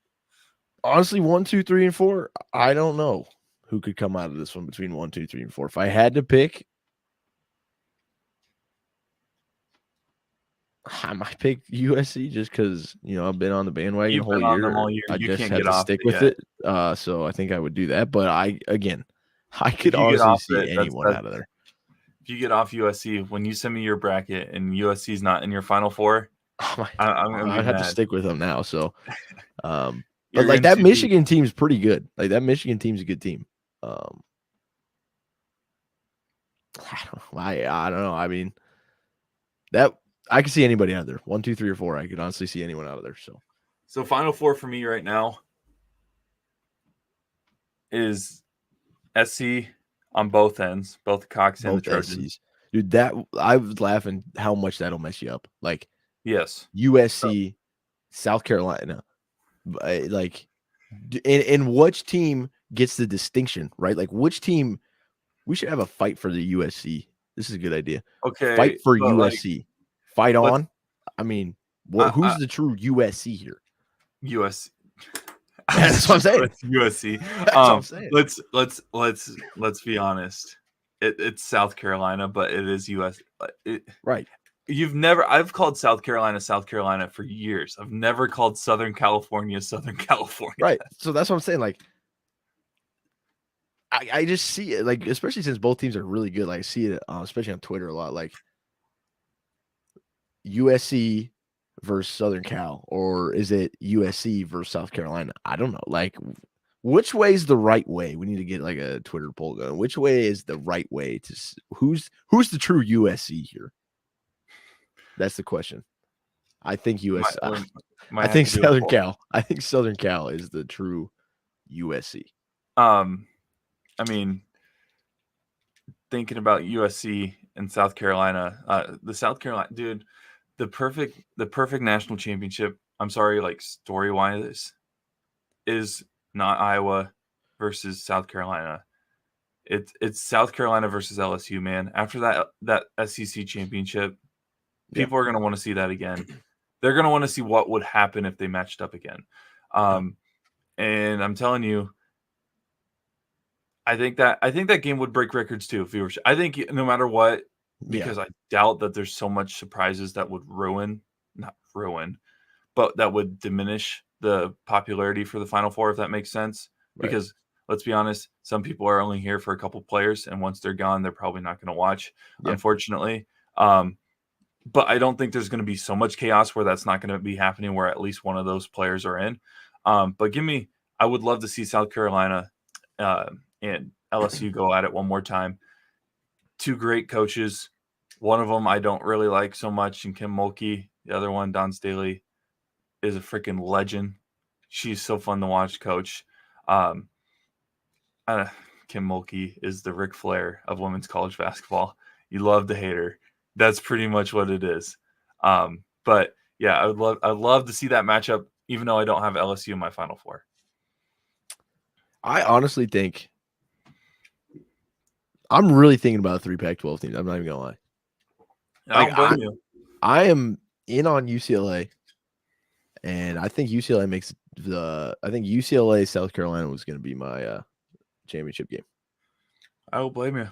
honestly, 1, 2, 3, and 4, I don't know who could come out of this one between 1, 2, 3, and 4. If I had to pick, I might pick USC just because I've been on the bandwagon the whole year. I just had to stick with it. So I think I would do that. But I could honestly see anyone out of there. If you get off USC, when you send me your bracket and USC's not in your Final Four, I'd have to stick with them now. So, but like that Michigan team's pretty good. Like that Michigan team's a good team. I don't know. I mean, that I could see anybody out there. 1, 2, 3, or 4. I could honestly see anyone out of there. So Final Four for me right now is SC on both ends, both Cox and the Trojans. Dude, I was laughing how much that'll mess you up. Like, yes, USC, South Carolina, like, and which team gets the distinction, right? Like, which team? We should have a fight for the USC. This is a good idea. Okay, fight for USC. Fight on. I mean, who's the true USC here? USC. That's what I'm saying. USC. That's what I'm saying. Let's be honest. It's South Carolina, but it is US. Right. I've called South Carolina for years. I've never called Southern California. Right. So that's what I'm saying. Like, I just see it, like, especially since both teams are really good. Like, I see it, especially on Twitter a lot. Like, USC versus Southern Cal, or is it USC versus South Carolina? I don't know. Like, which way is the right way? We need to get like a Twitter poll going. Which way is the right way to who's the true USC here? That's the question. I think US. I think Southern Cal. I think Southern Cal is the true USC. I mean, thinking about USC and South Carolina, the South Carolina dude, the perfect national championship. I'm sorry, like story-wise, is not Iowa versus South Carolina. It's South Carolina versus LSU, man. After that SEC championship, people are going to want to see that again. They're going to want to see what would happen if they matched up again. And I'm telling you, I think that game would break records too. Viewership. I think no matter what, because I doubt that there's so much surprises that would not ruin, but that would diminish the popularity for the Final Four, if that makes sense. Right. Because let's be honest, some people are only here for a couple players, and once they're gone, they're probably not going to watch, unfortunately. But I don't think there's going to be so much chaos where that's not going to be happening, where at least one of those players are in. But I would love to see South Carolina and LSU go at it one more time. Two great coaches. One of them I don't really like so much, and Kim Mulkey. The other one, Don Staley, is a freaking legend. She's so fun to watch, coach. Kim Mulkey is the Ric Flair of women's college basketball. You love to hate her. That's pretty much what it is. But yeah, I'd love to see that matchup, even though I don't have LSU in my Final Four. I honestly think I'm really thinking about a 3 Pac-12 teams. I'm not even gonna lie. I don't blame you. I am in on UCLA, and I think UCLA I think UCLA South Carolina was going to be my championship game. I don't blame you.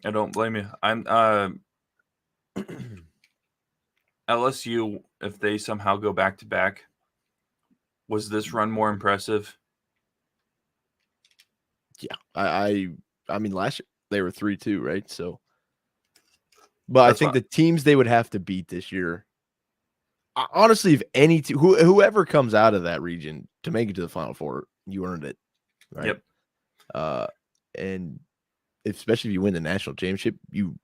I don't blame you. I'm LSU, if they somehow go back to back, was this run more impressive? Yeah, I mean last year they were 3-2, right? So, but I think the teams they would have to beat this year, honestly, if any whoever comes out of that region to make it to the Final Four, you earned it, right? Yep. And especially if you win the national championship, you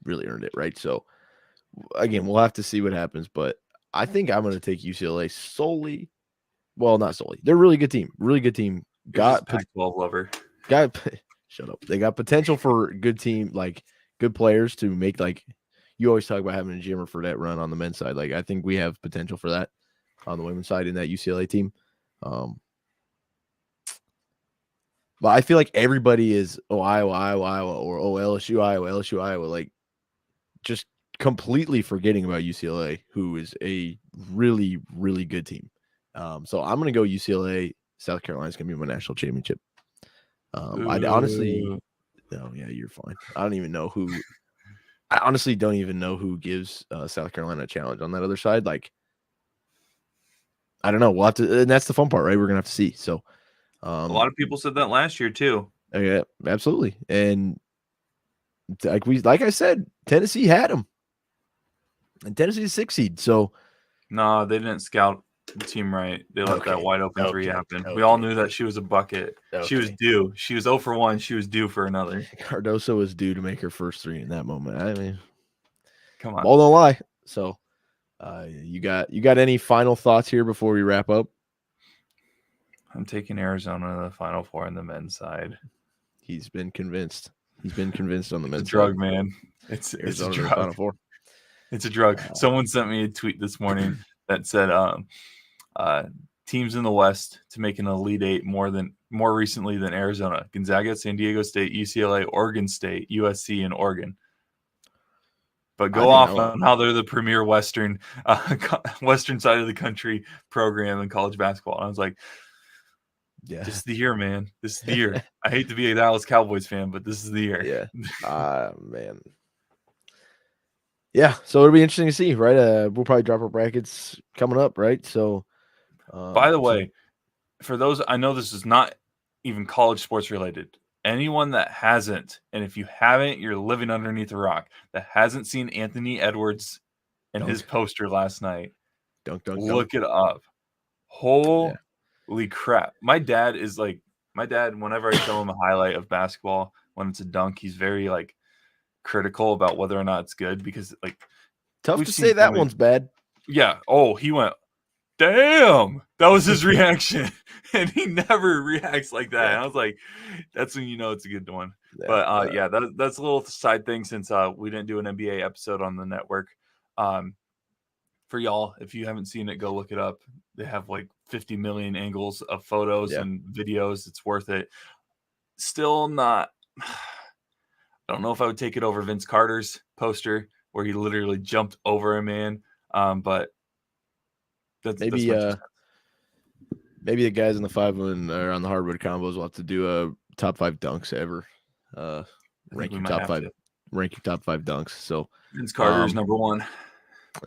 really earned it, right? So, again, we'll have to see what happens, but I think I'm going to take UCLA solely. Well, not solely. They're a really good team. Really good team. Got Pac-12 lover. Shut up. They got potential for good team, like good players to make, like, you always talk about having a Jimmer for that run on the men's side. Like, I think we have potential for that on the women's side in that UCLA team. But I feel like everybody is Iowa, or LSU, Iowa, like just completely forgetting about UCLA, who is a really, really good team. So I'm going to go UCLA. South Carolina is going to be my national championship. I'd honestly, no, yeah, you're fine. I honestly don't even know who gives South Carolina a challenge on that other side. Like, I don't know. We'll have to, and that's the fun part, right? We're going to have to see. So, a lot of people said that last year too. Yeah, absolutely. And like I said, Tennessee had them, and Tennessee's 6 seed. So, no, they didn't scout the team right. They let that wide open 3 happen. We all knew that she was a bucket. She was due. She was 0 for 1. She was due for another. Cardoso was due to make her first 3 in that moment. I mean, come on, all don't lie. So, you got any final thoughts here before we wrap up? I'm taking Arizona in the Final Four on the men's side. He's been convinced. He's been convinced on the men's side. It's a drug, side. Man. It's a drug. Final Four. It's a drug. Someone sent me a tweet this morning that said teams in the West to make an Elite Eight more recently than Arizona: Gonzaga, San Diego State, UCLA, Oregon State, USC, and Oregon. But go off on how they're the premier Western side of the country program in college basketball. And I was like, yeah, this is the year, man. This is the year. I hate to be a Dallas Cowboys fan, but this is the year. Yeah. Man. Yeah, so it'll be interesting to see, right? We'll probably drop our brackets coming up, right? So, By the way, for those, I know this is not even college sports related. Anyone that hasn't, and if you haven't, you're living underneath a rock, that hasn't seen Anthony Edwards and his poster last night, dunk, look it up. Holy crap. My dad, whenever I show him a highlight of basketball, when it's a dunk, he's very like critical about whether or not it's good because like tough we've to seen say so that many- one's bad. Yeah. Oh, he went, damn. That was his reaction. And he never reacts like that. Yeah. And I was like, that's when you know it's a good one. Yeah, But that's a little side thing since we didn't do an NBA episode on the network. For y'all, if you haven't seen it, go look it up. They have like 50 million angles of photos and videos. It's worth it. Still not. I don't know if I would take it over Vince Carter's poster where he literally jumped over a man. But that's maybe my maybe the guys in the 5-1 or on the hardwood combos will have to do a top 5 dunks ever. Rank your top 5 dunks. So Vince Carter is number 1.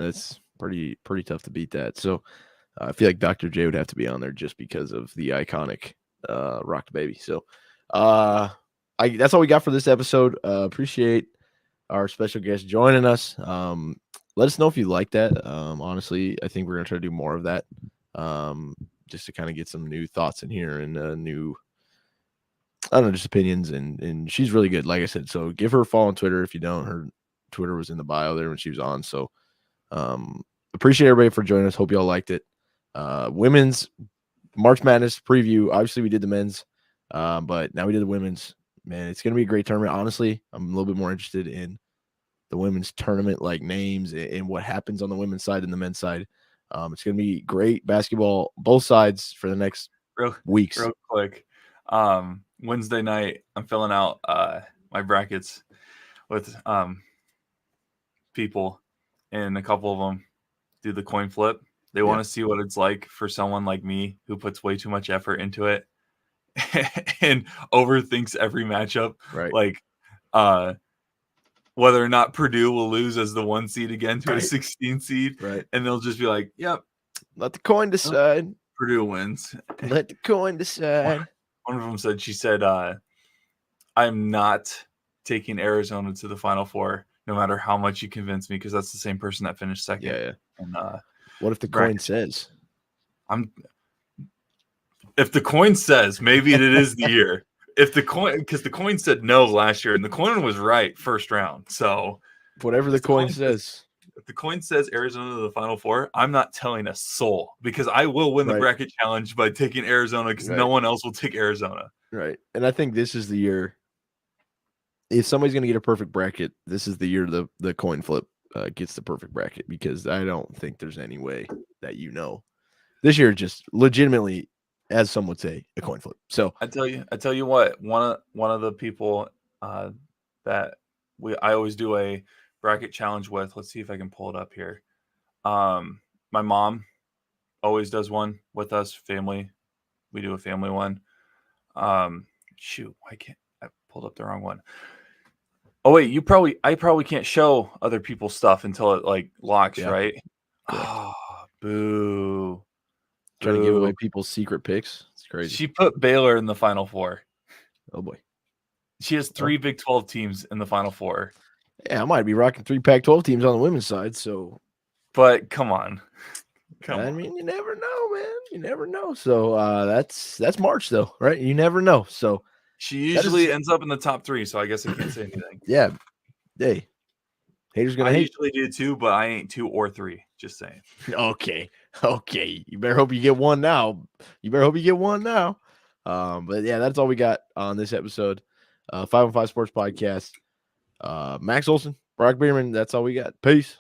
It's pretty tough to beat that. So I feel like Dr. J would have to be on there just because of the iconic Rock the Baby. So that's all we got for this episode. Appreciate our special guest joining us. Let us know if you like that. Honestly, I think we're gonna try to do more of that. Just to kind of get some new thoughts in here and new, I don't know, just opinions. And she's really good, like I said. So give her a follow on Twitter if you don't. Her Twitter was in the bio there when she was on. So appreciate everybody for joining us. Hope y'all liked it. Women's March Madness preview. Obviously, we did the men's, but now we did the women's. Man, it's gonna be a great tournament. Honestly, I'm a little bit more interested in the women's tournament, like names and what happens on the women's side and the men's side. It's gonna be great basketball, both sides for the next weeks. Real quick, Wednesday night, I'm filling out my brackets with people, and a couple of them do the coin flip. They want to see what it's like for someone like me who puts way too much effort into it and overthinks every matchup. Right. Like whether or not Purdue will lose as the 1 seed again to a 16 seed. Right. And they'll just be like, yep. Let the coin decide. Purdue wins. Let the coin decide. One of them said, I'm not taking Arizona to the Final Four, no matter how much you convince me, because that's the same person that finished second. Yeah. And what if the coin says? If the coin says, maybe it is the year. Because the coin said no last year, and the coin was right first round. So whatever the coin says. If the coin says Arizona to the Final Four, I'm not telling a soul, because I will win the bracket challenge by taking Arizona, because no one else will take Arizona. Right. And I think this is the year. If somebody's going to get a perfect bracket, this is the year the coin flip gets the perfect bracket, because I don't think there's any way that this year just legitimately, as some would say, a coin flip. So I tell you what, one of the people that I always do a bracket challenge with. Let's see if I can pull it up here. My mom always does one with us, family. We do a family one. Shoot, I pulled up the wrong one. Oh wait, I probably can't show other people's stuff until it like locks, right? Correct. Oh, boo. Trying to give away people's secret picks. It's crazy. She put Baylor in the Final Four. Oh boy. She has 3 Big 12 teams in the Final Four. Yeah, I might be rocking 3 Pac-12 teams on the women's side. So, but come on. I mean, you never know, man. You never know. So that's March though, right? You never know. So she usually ends up in the top 3. So I guess I can't say anything. Yeah. Hey, haters gonna hate. I usually do 2, but I ain't 2 or 3. Just saying. Okay. You better hope you get one now. But yeah, that's all we got on this episode. 5-on-5 Sports Podcast. Max Olsan, Brock Beirman. That's all we got. Peace.